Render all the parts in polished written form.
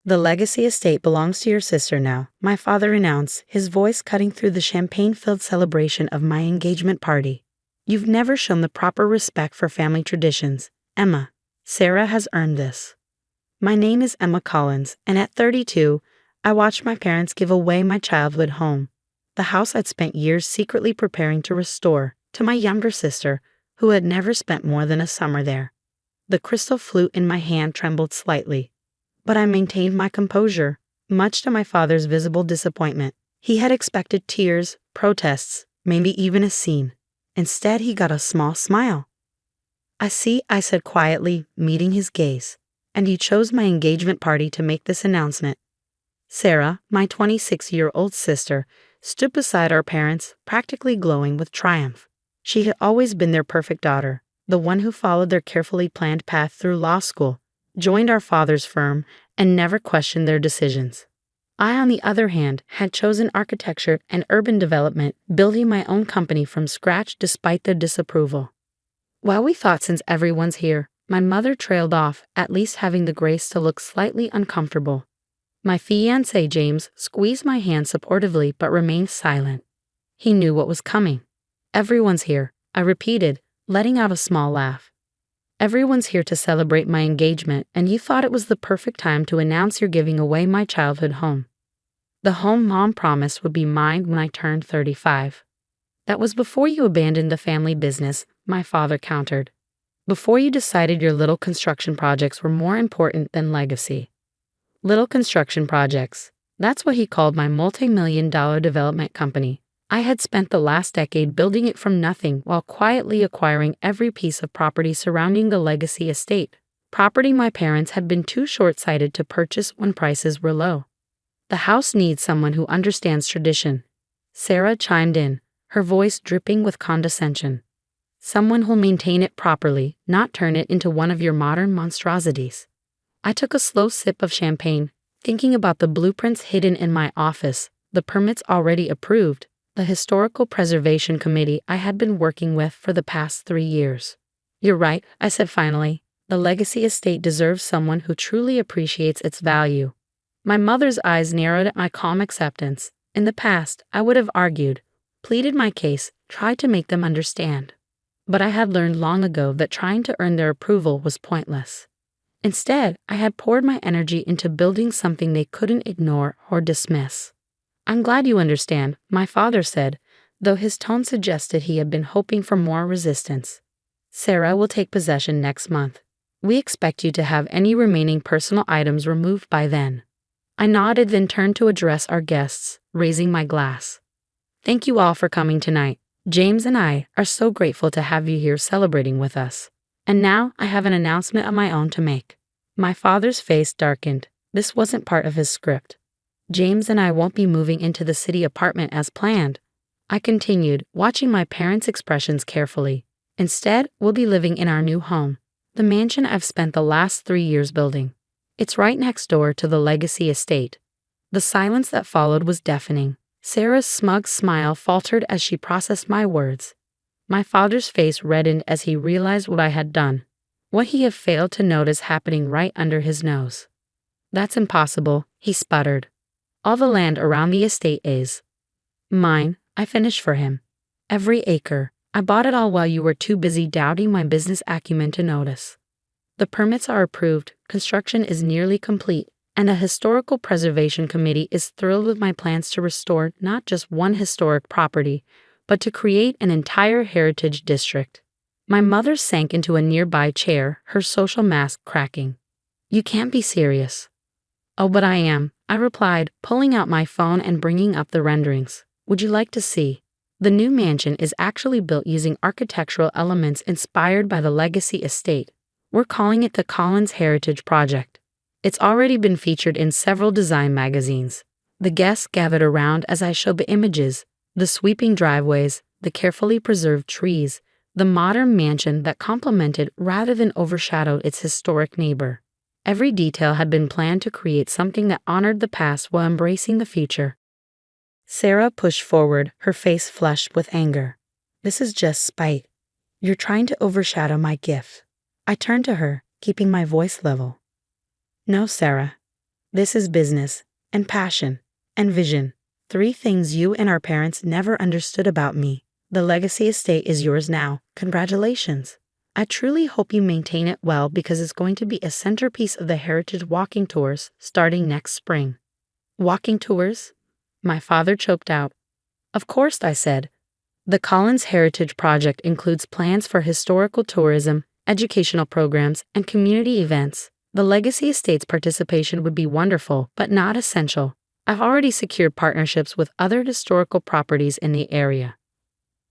"The legacy estate belongs to your sister now," my father announced, his voice cutting through the champagne-filled celebration of my engagement party. "You've never shown the proper respect for family traditions, Emma. Sarah has earned this." My name is Emma Collins, and at 32, I watched my parents give away my childhood home, the house I'd spent years secretly preparing to restore, to my younger sister, who had never spent more than a summer there. The crystal flute in my hand trembled slightly, but I maintained my composure, much to my father's visible disappointment. He had expected tears, protests, maybe even a scene. Instead, he got a small smile. "I see," I said quietly, meeting his gaze. "And you chose my engagement party to make this announcement." Sarah, my 26-year-old sister, stood beside our parents, practically glowing with triumph. She had always been their perfect daughter, the one who followed their carefully planned path through law school, joined our father's firm, and never questioned their decisions. I, on the other hand, had chosen architecture and urban development, building my own company from scratch despite their disapproval. "Well, we thought since everyone's here," my mother trailed off, at least having the grace to look slightly uncomfortable. My fiancé, James, squeezed my hand supportively but remained silent. He knew what was coming. "Everyone's here," I repeated, letting out a small laugh. "Everyone's here to celebrate my engagement, and you thought it was the perfect time to announce you're giving away my childhood home. The home Mom promised would be mine when I turned 35. "That was before you abandoned the family business," my father countered. "Before you decided your little construction projects were more important than legacy." Little construction projects. That's what he called my multi-million-dollar development company. I had spent the last decade building it from nothing while quietly acquiring every piece of property surrounding the legacy estate, property my parents had been too short-sighted to purchase when prices were low. "The house needs someone who understands tradition," Sarah chimed in, her voice dripping with condescension. "Someone who'll maintain it properly, not turn it into one of your modern monstrosities." I took a slow sip of champagne, thinking about the blueprints hidden in my office, the permits already approved, the historical preservation committee I had been working with for the past 3 years. "You're right," I said finally. "The legacy estate deserves someone who truly appreciates its value." My mother's eyes narrowed at my calm acceptance. In the past, I would have argued, pleaded my case, tried to make them understand. But I had learned long ago that trying to earn their approval was pointless. Instead, I had poured my energy into building something they couldn't ignore or dismiss. "I'm glad you understand," my father said, though his tone suggested he had been hoping for more resistance. "Sarah will take possession next month. We expect you to have any remaining personal items removed by then." I nodded, then turned to address our guests, raising my glass. "Thank you all for coming tonight. James and I are so grateful to have you here celebrating with us. And now I have an announcement of my own to make." My father's face darkened. This wasn't part of his script. "James and I won't be moving into the city apartment as planned," I continued, watching my parents' expressions carefully. "Instead, we'll be living in our new home, the mansion I've spent the last 3 years building. It's right next door to the legacy estate." The silence that followed was deafening. Sarah's smug smile faltered as she processed my words. My father's face reddened as he realized what I had done, what he had failed to notice happening right under his nose. "That's impossible," he sputtered. "All the land around the estate is mine," I finished for him. "Every acre. I bought it all while you were too busy doubting my business acumen to notice. The permits are approved, construction is nearly complete, and a historical preservation committee is thrilled with my plans to restore not just one historic property, but to create an entire heritage district." My mother sank into a nearby chair, her social mask cracking. "You can't be serious." "Oh, but I am," I replied, pulling out my phone and bringing up the renderings. "Would you like to see?" The new mansion is actually built using architectural elements inspired by the legacy estate. We're calling it the Collins Heritage Project. It's already been featured in several design magazines. The guests gathered around as I showed the images, the sweeping driveways, the carefully preserved trees, the modern mansion that complemented rather than overshadowed its historic neighbor. Every detail had been planned to create something that honored the past while embracing the future. Sarah pushed forward, her face flushed with anger. "This is just spite. You're trying to overshadow my gift." I turned to her, keeping my voice level. "No, Sarah. This is business, and passion, and vision. Three things you and our parents never understood about me. The legacy estate is yours now. Congratulations. I truly hope you maintain it well because it's going to be a centerpiece of the Heritage Walking Tours starting next spring. Walking tours? My father choked out. Of course, I said. The Collins Heritage Project includes plans for historical tourism, educational programs, and community events. The Legacy Estate's participation would be wonderful, but not essential. I've already secured partnerships with other historical properties in the area.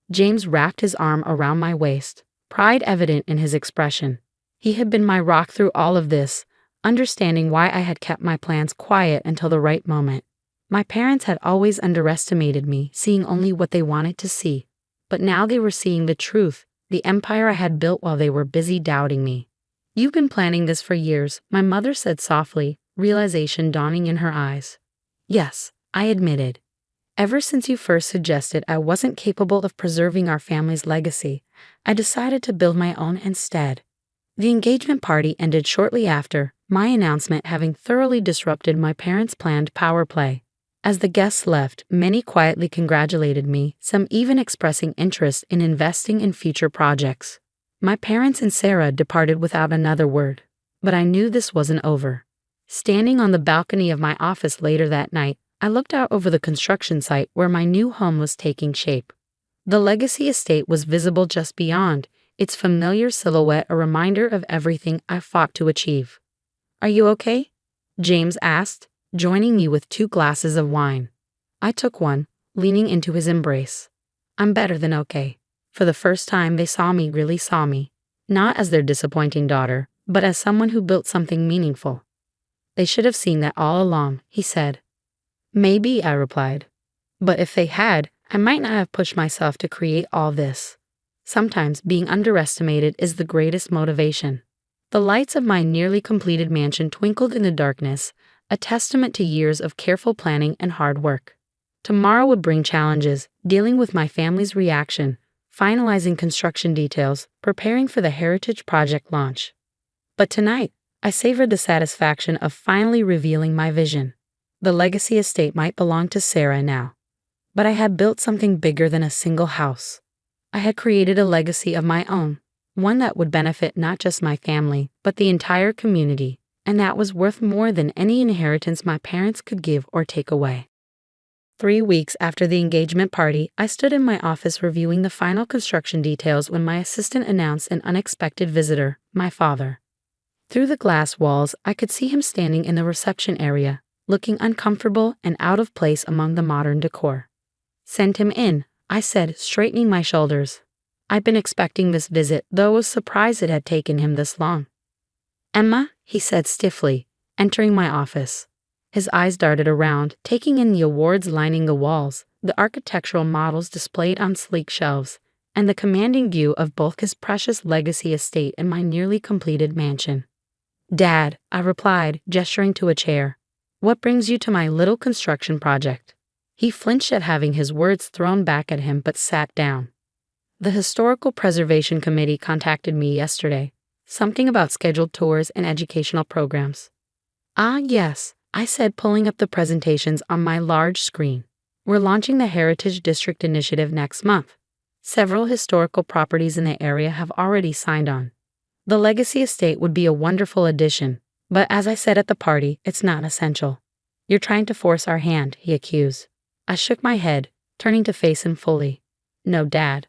James wrapped his arm around my waist, pride evident in his expression. He had been my rock through all of this, understanding why I had kept my plans quiet until the right moment. My parents had always underestimated me, seeing only what they wanted to see. But now they were seeing the truth, the empire I had built while they were busy doubting me. You've been planning this for years, my mother said softly, realization dawning in her eyes. Yes, I admitted. Ever since you first suggested I wasn't capable of preserving our family's legacy, I decided to build my own instead. The engagement party ended shortly after, my announcement having thoroughly disrupted my parents' planned power play. As the guests left, many quietly congratulated me, some even expressing interest in investing in future projects. My parents and Sarah departed without another word, but I knew this wasn't over. Standing on the balcony of my office later that night, I looked out over the construction site where my new home was taking shape. The Legacy Estate was visible just beyond, its familiar silhouette a reminder of everything I fought to achieve. Are you okay? James asked, joining me with 2 glasses of wine. I took one, leaning into his embrace. I'm better than okay. For the first time they really saw me, not as their disappointing daughter, but as someone who built something meaningful. They should have seen that all along, he said. Maybe, I replied. But if they had, I might not have pushed myself to create all this. Sometimes being underestimated is the greatest motivation. The lights of my nearly completed mansion twinkled in the darkness, a testament to years of careful planning and hard work. Tomorrow would bring challenges, dealing with my family's reaction, finalizing construction details, preparing for the Heritage Project launch. But tonight, I savored the satisfaction of finally revealing my vision. The Legacy Estate might belong to Sarah now, but I had built something bigger than a single house. I had created a legacy of my own, one that would benefit not just my family, but the entire community, and that was worth more than any inheritance my parents could give or take away. 3 weeks after the engagement party, I stood in my office reviewing the final construction details when my assistant announced an unexpected visitor, my father. Through the glass walls, I could see him standing in the reception area, looking uncomfortable and out of place among the modern decor. Send him in, I said, straightening my shoulders. I'd been expecting this visit, though I was surprised it had taken him this long. Emma, he said stiffly, entering my office. His eyes darted around, taking in the awards lining the walls, the architectural models displayed on sleek shelves, and the commanding view of both his precious Legacy Estate and my nearly completed mansion. Dad, I replied, gesturing to a chair. What brings you to my little construction project? He flinched at having his words thrown back at him but sat down. The Historical Preservation Committee contacted me yesterday. Something about scheduled tours and educational programs. Ah, yes, I said, pulling up the presentations on my large screen. We're launching the Heritage District Initiative next month. Several historical properties in the area have already signed on. The Legacy Estate would be a wonderful addition, but as I said at the party, it's not essential. You're trying to force our hand, he accused. I shook my head, turning to face him fully. No, Dad.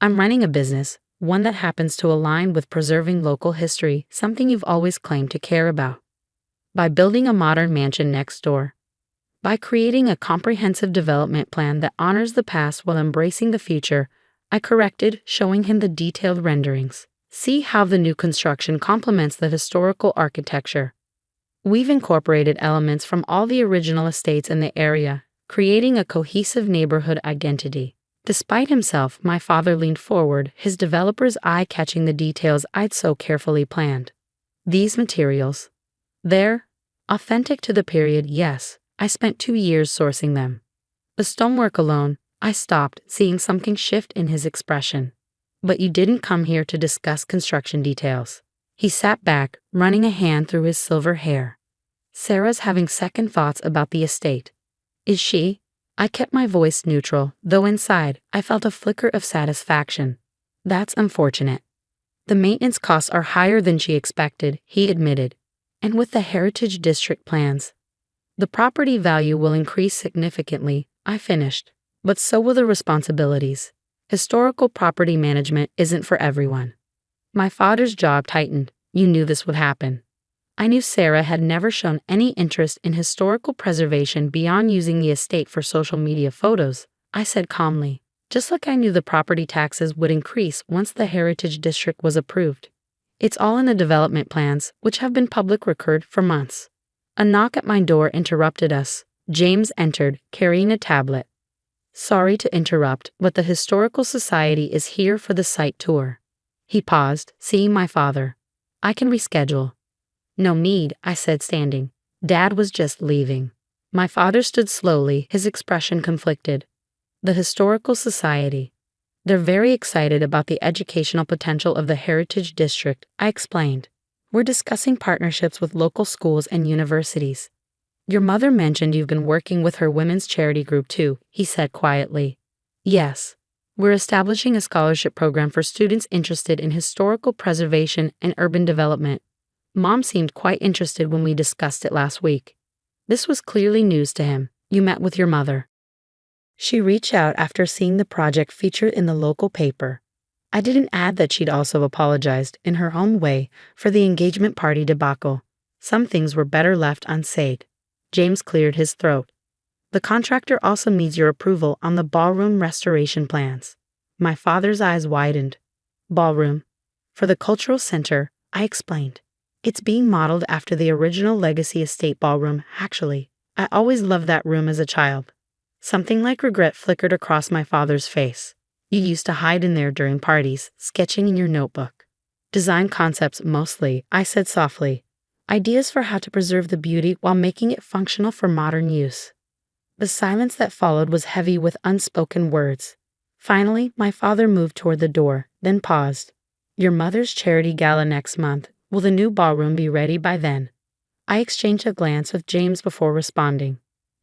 I'm running a business, one that happens to align with preserving local history, something you've always claimed to care about. By building a modern mansion next door. By creating a comprehensive development plan that honors the past while embracing the future, I corrected, showing him the detailed renderings. See how the new construction complements the historical architecture. We've incorporated elements from all the original estates in the area, creating a cohesive neighborhood identity. Despite himself, my father leaned forward, his developer's eye catching the details I'd so carefully planned. These materials. They're authentic to the period, yes. I spent 2 years sourcing them. The stonework alone, I stopped, seeing something shift in his expression. But you didn't come here to discuss construction details. He sat back, running a hand through his silver hair. Sarah's having second thoughts about the estate. Is she? I kept my voice neutral, though inside, I felt a flicker of satisfaction. That's unfortunate. The maintenance costs are higher than she expected, he admitted. And with the Heritage District plans, the property value will increase significantly, I finished. But so will the responsibilities. Historical property management isn't for everyone. My father's jaw tightened. You knew this would happen. I knew Sarah had never shown any interest in historical preservation beyond using the estate for social media photos, I said calmly, just like I knew the property taxes would increase once the Heritage District was approved. It's all in the development plans, which have been public record for months. A knock at my door interrupted us. James entered, carrying a tablet. Sorry to interrupt, but the Historical Society is here for the site tour. He paused, seeing my father. I can reschedule. No need, I said, standing. Dad was just leaving. My father stood slowly, his expression conflicted. The Historical Society. They're very excited about the educational potential of the Heritage District, I explained. We're discussing partnerships with local schools and universities. Your mother mentioned you've been working with her women's charity group too, he said quietly. Yes. We're establishing a scholarship program for students interested in historical preservation and urban development. Mom seemed quite interested when we discussed it last week. This was clearly news to him. You met with your mother. She reached out after seeing the project featured in the local paper. I didn't add that she'd also apologized, in her own way, for the engagement party debacle. Some things were better left unsaid. James cleared his throat. The contractor also needs your approval on the ballroom restoration plans. My father's eyes widened. Ballroom. For the cultural center, I explained. It's being modeled after the original Legacy Estate ballroom, actually. I always loved that room as a child. Something like regret flickered across my father's face. You used to hide in there during parties, sketching in your notebook. Design concepts mostly, I said softly. Ideas for how to preserve the beauty while making it functional for modern use. The silence that followed was heavy with unspoken words. Finally, my father moved toward the door, then paused. Your mother's charity gala next month. Will the new ballroom be ready by then? I exchanged a glance with James before responding.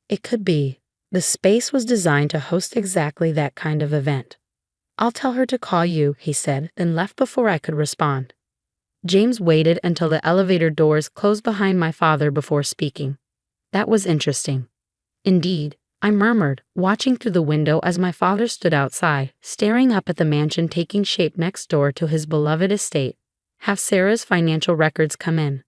It could be. The space was designed to host exactly that kind of event. I'll tell her to call you, he said, then left before I could respond. James waited until the elevator doors closed behind my father before speaking. That was interesting. Indeed, I murmured, watching through the window as my father stood outside, staring up at the mansion taking shape next door to his beloved estate. Have Sarah's financial records come in.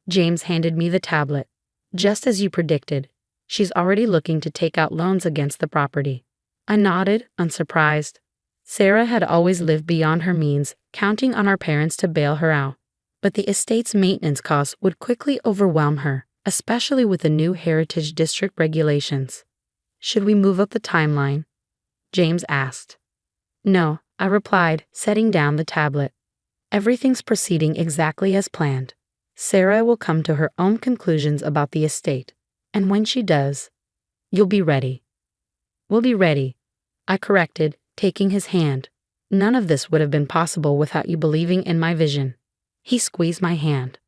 James handed me the tablet. Just as you predicted. She's already looking to take out loans against the property. I nodded, unsurprised. Sarah had always lived beyond her means, counting on our parents to bail her out. But the estate's maintenance costs would quickly overwhelm her, especially with the new Heritage District regulations. Should we move up the timeline? James asked. No, I replied, setting down the tablet. Everything's proceeding exactly as planned. Sarah will come to her own conclusions about the estate. And when she does, you'll be ready. We'll be ready, I corrected, taking his hand. None of this would have been possible without you believing in my vision. He squeezed my hand.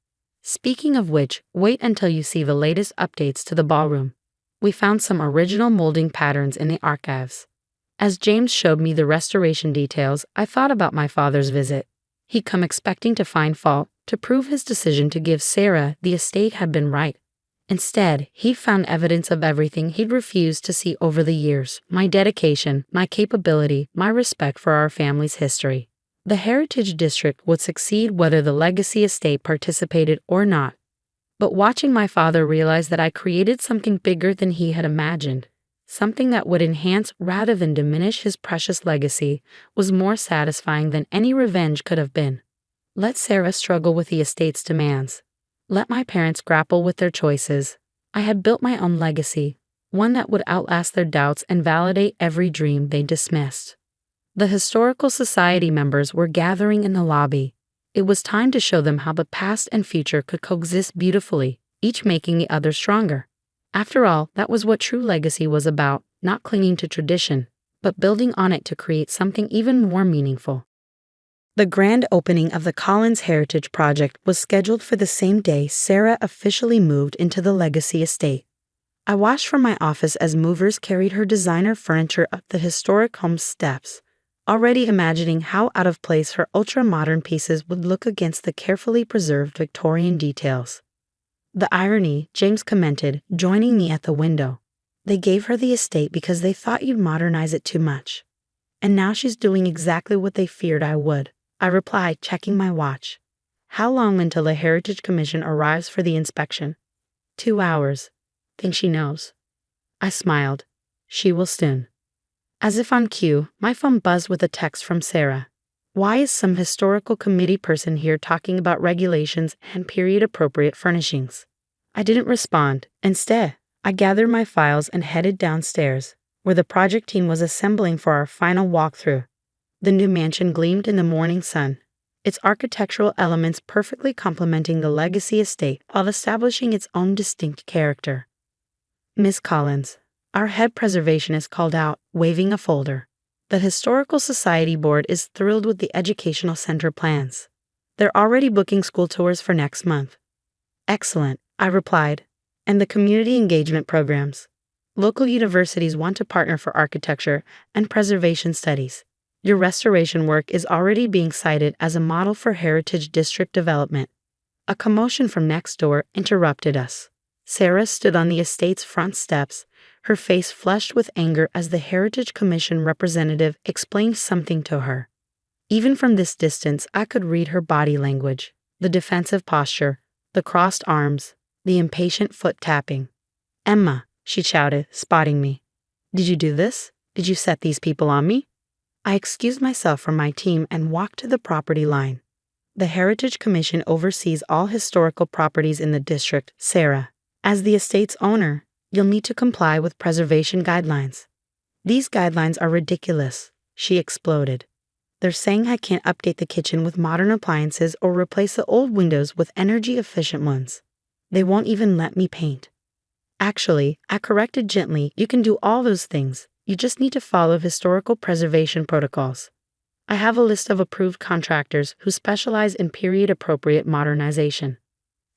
Speaking of which, wait until you see the latest updates to the ballroom. We found some original molding patterns in the archives. As James showed me the restoration details, I thought about my father's visit. He'd come expecting to find fault, to prove his decision to give Sarah the estate had been right. Instead, he found evidence of everything he'd refused to see over the years, my dedication, my capability, my respect for our family's history. The Heritage District would succeed whether the Legacy Estate participated or not. But watching my father realize that I created something bigger than he had imagined, something that would enhance rather than diminish his precious legacy, was more satisfying than any revenge could have been. Let Sarah struggle with the estate's demands. Let my parents grapple with their choices. I had built my own legacy, one that would outlast their doubts and validate every dream they dismissed. The Historical Society members were gathering in the lobby. It was time to show them how the past and future could coexist beautifully, each making the other stronger. After all, that was what true legacy was about, not clinging to tradition, but building on it to create something even more meaningful. The grand opening of the Collins Heritage Project was scheduled for the same day Sarah officially moved into the Legacy estate. I watched from my office as movers carried her designer furniture up the historic home's steps, already imagining how out of place her ultra-modern pieces would look against the carefully preserved Victorian details. The irony, James commented, joining me at the window. They gave her the estate because they thought you'd modernize it too much. And now she's doing exactly what they feared I would, I replied, checking my watch. How long until the Heritage Commission arrives for the inspection? 2 hours. Think she knows? I smiled. She will soon. As if on cue, my phone buzzed with a text from Sarah. Why is some historical committee person here talking about regulations and period-appropriate furnishings? I didn't respond. Instead, I gathered my files and headed downstairs, where the project team was assembling for our final walkthrough. The new mansion gleamed in the morning sun, its architectural elements perfectly complementing the Legacy estate while establishing its own distinct character. Miss Collins, our head preservationist called out, waving a folder. The Historical Society Board is thrilled with the Educational Center plans. They're already booking school tours for next month. Excellent, I replied. And the community engagement programs. Local universities want to partner for architecture and preservation studies. Your restoration work is already being cited as a model for heritage district development. A commotion from next door interrupted us. Sarah stood on the estate's front steps, her face flushed with anger as the Heritage Commission representative explained something to her. Even from this distance, I could read her body language, the defensive posture, the crossed arms, the impatient foot tapping. Emma, she shouted, spotting me. Did you do this? Did you set these people on me? I excused myself from my team and walked to the property line. The Heritage Commission oversees all historical properties in the district, Sarah. As the estate's owner, you'll need to comply with preservation guidelines. These guidelines are ridiculous, she exploded. They're saying I can't update the kitchen with modern appliances or replace the old windows with energy-efficient ones. They won't even let me paint. Actually, I corrected gently, you can do all those things. You just need to follow historical preservation protocols. I have a list of approved contractors who specialize in period-appropriate modernization.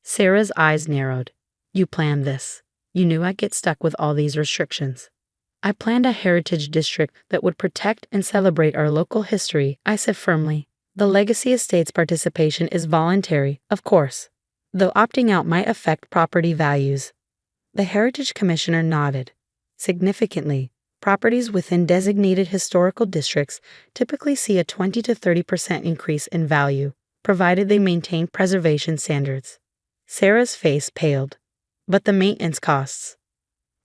Sarah's eyes narrowed. You planned this. You knew I'd get stuck with all these restrictions. I planned a heritage district that would protect and celebrate our local history, I said firmly. The Legacy Estate's participation is voluntary, of course, though opting out might affect property values. The Heritage Commissioner nodded. Significantly, properties within designated historical districts typically see a 20 to 30% increase in value, provided they maintain preservation standards. Sarah's face paled. But the maintenance costs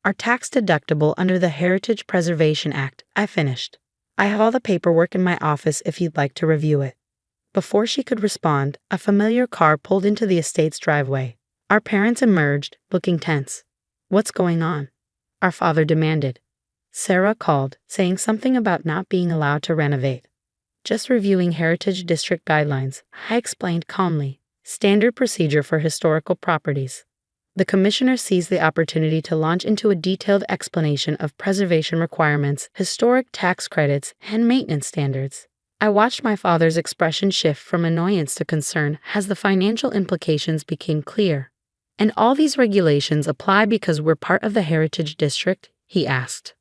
are tax-deductible under the Heritage Preservation Act, I finished. I have all the paperwork in my office if you'd like to review it. Before she could respond, a familiar car pulled into the estate's driveway. Our parents emerged, looking tense. What's going on? Our father demanded. Sarah called, saying something about not being allowed to renovate. Just reviewing Heritage District guidelines, I explained calmly. Standard procedure for historical properties. The commissioner seized the opportunity to launch into a detailed explanation of preservation requirements, historic tax credits, and maintenance standards. I watched my father's expression shift from annoyance to concern as the financial implications became clear. And all these regulations apply because we're part of the Heritage District? He asked.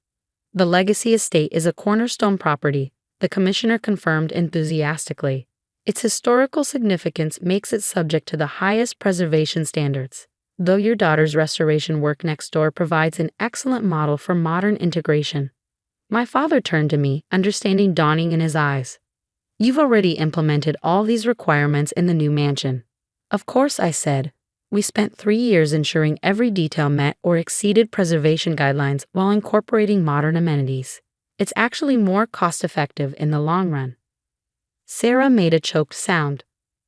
The Legacy Estate is a cornerstone property, the commissioner confirmed enthusiastically. Its historical significance makes it subject to the highest preservation standards. Though your daughter's restoration work next door provides an excellent model for modern integration. My father turned to me, understanding dawning in his eyes. You've already implemented all these requirements in the new mansion. Of course, I said. We spent 3 years ensuring every detail met or exceeded preservation guidelines while incorporating modern amenities. It's actually more cost-effective in the long run. Sarah made a choked sound.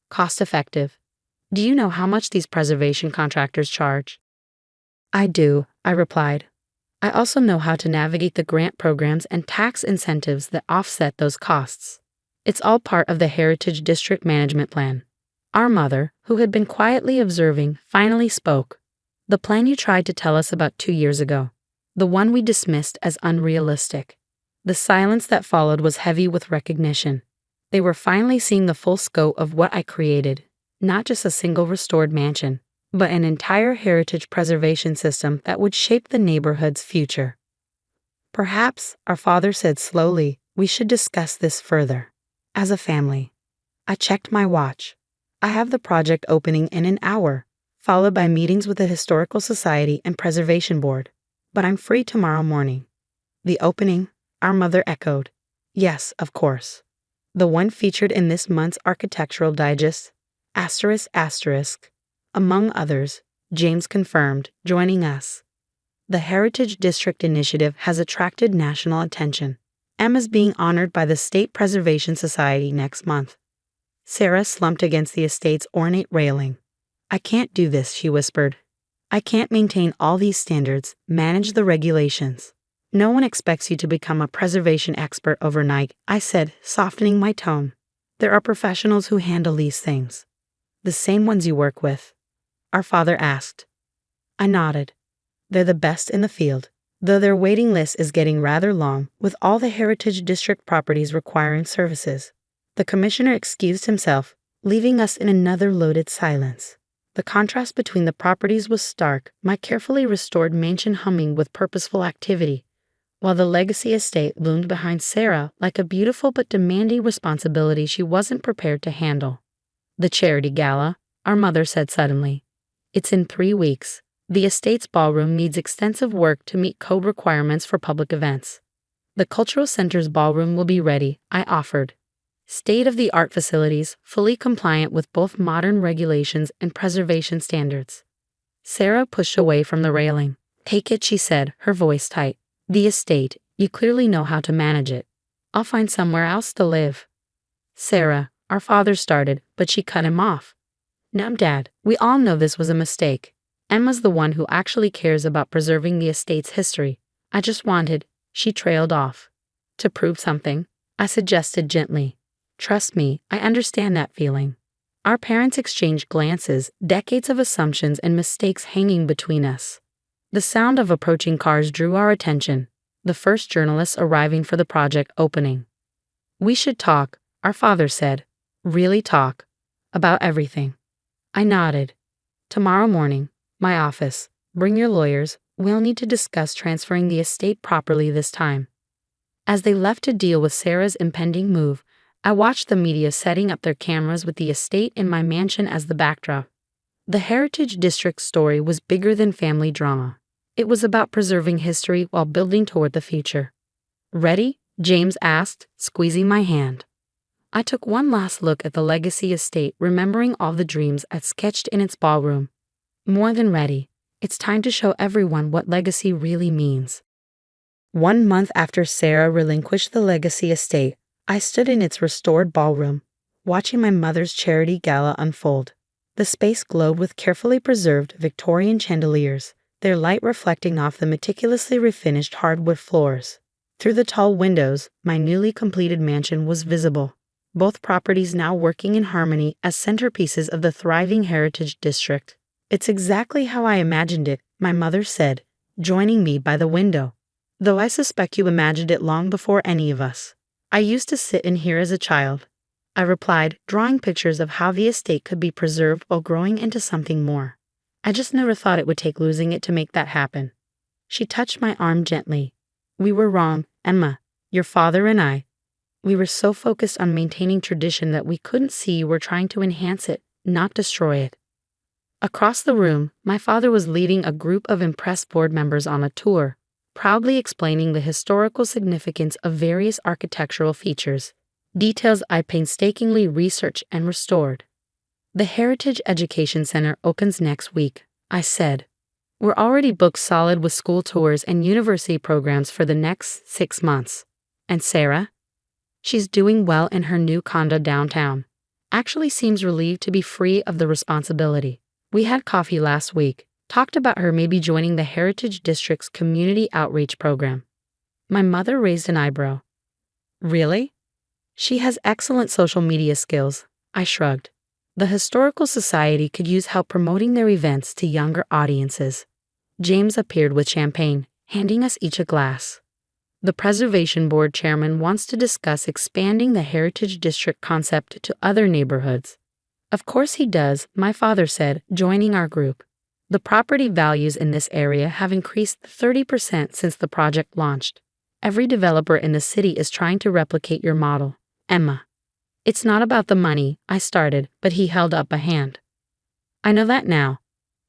Cost-effective. Do you know how much these preservation contractors charge? I do, I replied. I also know how to navigate the grant programs and tax incentives that offset those costs. It's all part of the Heritage District Management Plan. Our mother, who had been quietly observing, finally spoke. The plan you tried to tell us about 2 years ago. The one we dismissed as unrealistic. The silence that followed was heavy with recognition. They were finally seeing the full scope of what I created, not just a single restored mansion, but an entire heritage preservation system that would shape the neighborhood's future. Perhaps, our father said slowly, we should discuss this further. As a family. I checked my watch. I have the project opening in an hour, followed by meetings with the Historical Society and Preservation Board. But I'm free tomorrow morning. The opening, our mother echoed. Yes, of course. The one featured in this month's Architectural Digest, ***, among others, James confirmed, joining us. The Heritage District Initiative has attracted national attention. Emma's being honored by the State Preservation Society next month. Sarah slumped against the estate's ornate railing. I can't do this, she whispered. I can't maintain all these standards, manage the regulations. No one expects you to become a preservation expert overnight, I said, softening my tone. There are professionals who handle these things. The same ones you work with? Our father asked. I nodded. They're the best in the field, though their waiting list is getting rather long, with all the Heritage District properties requiring services. The commissioner excused himself, leaving us in another loaded silence. The contrast between the properties was stark, my carefully restored mansion humming with purposeful activity, while the legacy estate loomed behind Sarah like a beautiful but demanding responsibility she wasn't prepared to handle. The charity gala, our mother said suddenly. It's in 3 weeks. The estate's ballroom needs extensive work to meet code requirements for public events. The cultural center's ballroom will be ready, I offered. State-of-the-art facilities, fully compliant with both modern regulations and preservation standards. Sarah pushed away from the railing. Take it, she said, her voice tight. The estate, you clearly know how to manage it. I'll find somewhere else to live. Sarah, our father started, but she cut him off. No, Dad, we all know this was a mistake. Emma's the one who actually cares about preserving the estate's history. I just wanted, she trailed off. To prove something, I suggested gently. Trust me, I understand that feeling. Our parents exchanged glances, decades of assumptions and mistakes hanging between us. The sound of approaching cars drew our attention, the first journalists arriving for the project opening. We should talk, our father said. Really talk. About everything. I nodded. Tomorrow morning, my office. Bring your lawyers, we'll need to discuss transferring the estate properly this time. As they left to deal with Sarah's impending move, I watched the media setting up their cameras with the estate in my mansion as the backdrop. The Heritage District story was bigger than family drama. It was about preserving history while building toward the future. Ready? James asked, squeezing my hand. I took one last look at the legacy estate, remembering all the dreams I'd sketched in its ballroom. More than ready. It's time to show everyone what legacy really means. 1 month after Sarah relinquished the legacy estate, I stood in its restored ballroom, watching my mother's charity gala unfold. The space glowed with carefully preserved Victorian chandeliers, their light reflecting off the meticulously refinished hardwood floors. Through the tall windows, my newly completed mansion was visible, both properties now working in harmony as centerpieces of the thriving Heritage District. It's exactly how I imagined it, my mother said, joining me by the window. Though I suspect you imagined it long before any of us. I used to sit in here as a child, I replied, drawing pictures of how the estate could be preserved while growing into something more. I just never thought it would take losing it to make that happen. She touched my arm gently. We were wrong, Emma, your father and I. We were so focused on maintaining tradition that we couldn't see you were trying to enhance it, not destroy it. Across the room, my father was leading a group of impressed board members on a tour, proudly explaining the historical significance of various architectural features, details I painstakingly researched and restored. The Heritage Education Center opens next week, I said. We're already booked solid with school tours and university programs for the next 6 months. And Sarah? She's doing well in her new condo downtown. Actually seems relieved to be free of the responsibility. We had coffee last week. Talked about her maybe joining the Heritage District's community outreach program. My mother raised an eyebrow. Really? She has excellent social media skills, I shrugged. The Historical Society could use help promoting their events to younger audiences. James appeared with champagne, handing us each a glass. The Preservation Board chairman wants to discuss expanding the Heritage District concept to other neighborhoods. Of course he does, my father said, joining our group. The property values in this area have increased 30% since the project launched. Every developer in the city is trying to replicate your model, Emma. It's not about the money, I started, but he held up a hand. I know that now.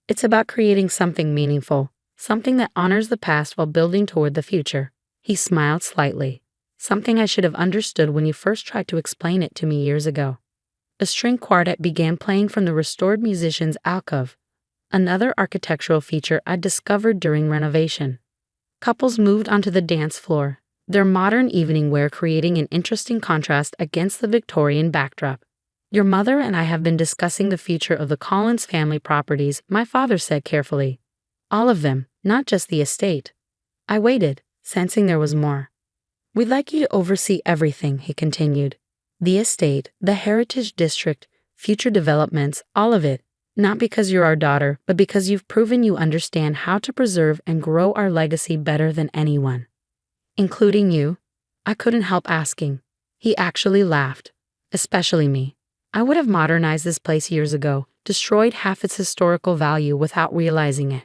It's about creating something meaningful, something that honors the past while building toward the future. He smiled slightly. Something I should have understood when you first tried to explain it to me years ago. A string quartet began playing from the restored musician's alcove, another architectural feature I discovered during renovation. Couples moved onto the dance floor, their modern evening wear creating an interesting contrast against the Victorian backdrop. Your mother and I have been discussing the future of the Collins family properties, my father said carefully. All of them, not just the estate. I waited, sensing there was more. We'd like you to oversee everything, he continued. The estate, the Heritage District, future developments, all of it. Not because you're our daughter, but because you've proven you understand how to preserve and grow our legacy better than anyone. Including you? I couldn't help asking. He actually laughed. Especially me. I would have modernized this place years ago, destroyed half its historical value without realizing it.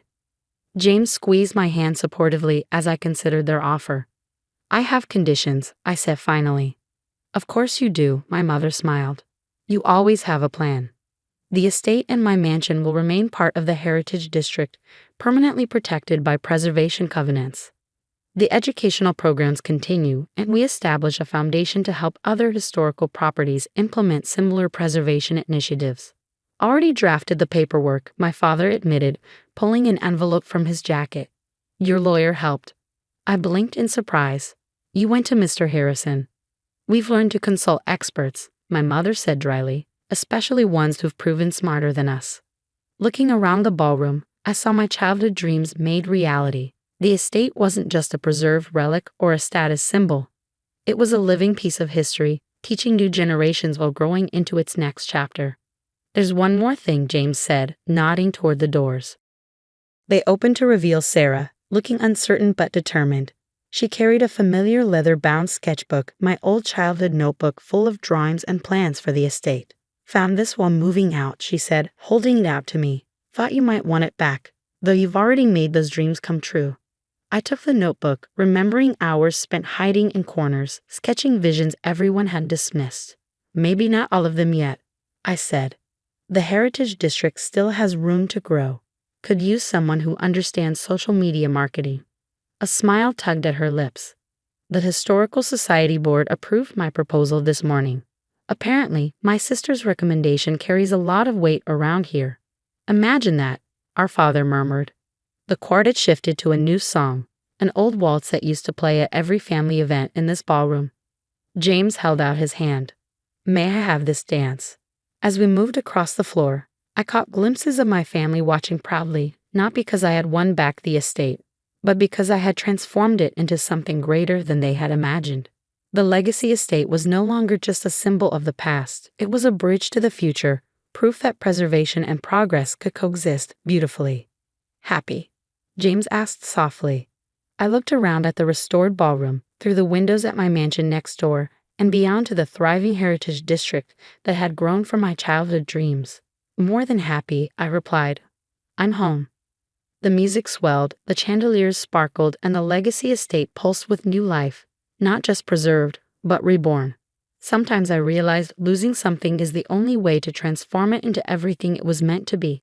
James squeezed my hand supportively as I considered their offer. I have conditions, I said finally. Of course you do, my mother smiled. You always have a plan. The estate and my mansion will remain part of the Heritage District, permanently protected by preservation covenants. The educational programs continue, and we establish a foundation to help other historical properties implement similar preservation initiatives. Already drafted the paperwork, my father admitted, pulling an envelope from his jacket. Your lawyer helped. I blinked in surprise. You went to Mr. Harrison. We've learned to consult experts, my mother said dryly, especially ones who've proven smarter than us. Looking around the ballroom, I saw my childhood dreams made reality. The estate wasn't just a preserved relic or a status symbol. It was a living piece of history, teaching new generations while growing into its next chapter. There's one more thing, James said, nodding toward the doors. They opened to reveal Sarah, looking uncertain but determined. She carried a familiar leather-bound sketchbook, my old childhood notebook full of drawings and plans for the estate. Found this while moving out, she said, holding it out to me. Thought you might want it back, though you've already made those dreams come true. I took the notebook, remembering hours spent hiding in corners, sketching visions everyone had dismissed. Maybe not all of them yet, I said. The Heritage District still has room to grow. Could use someone who understands social media marketing. A smile tugged at her lips. The Historical Society Board approved my proposal this morning. Apparently, my sister's recommendation carries a lot of weight around here. Imagine that, our father murmured. The quartet shifted to a new song, an old waltz that used to play at every family event in this ballroom. James held out his hand. May I have this dance? As we moved across the floor, I caught glimpses of my family watching proudly, not because I had won back the estate, but because I had transformed it into something greater than they had imagined. The legacy estate was no longer just a symbol of the past, it was a bridge to the future, proof that preservation and progress could coexist beautifully. Happy? James asked softly. I looked around at the restored ballroom, through the windows at my mansion next door, and beyond to the thriving Heritage District that had grown from my childhood dreams. More than happy, I replied. I'm home. The music swelled, the chandeliers sparkled, and the legacy estate pulsed with new life, not just preserved, but reborn. Sometimes I realized losing something is the only way to transform it into everything it was meant to be.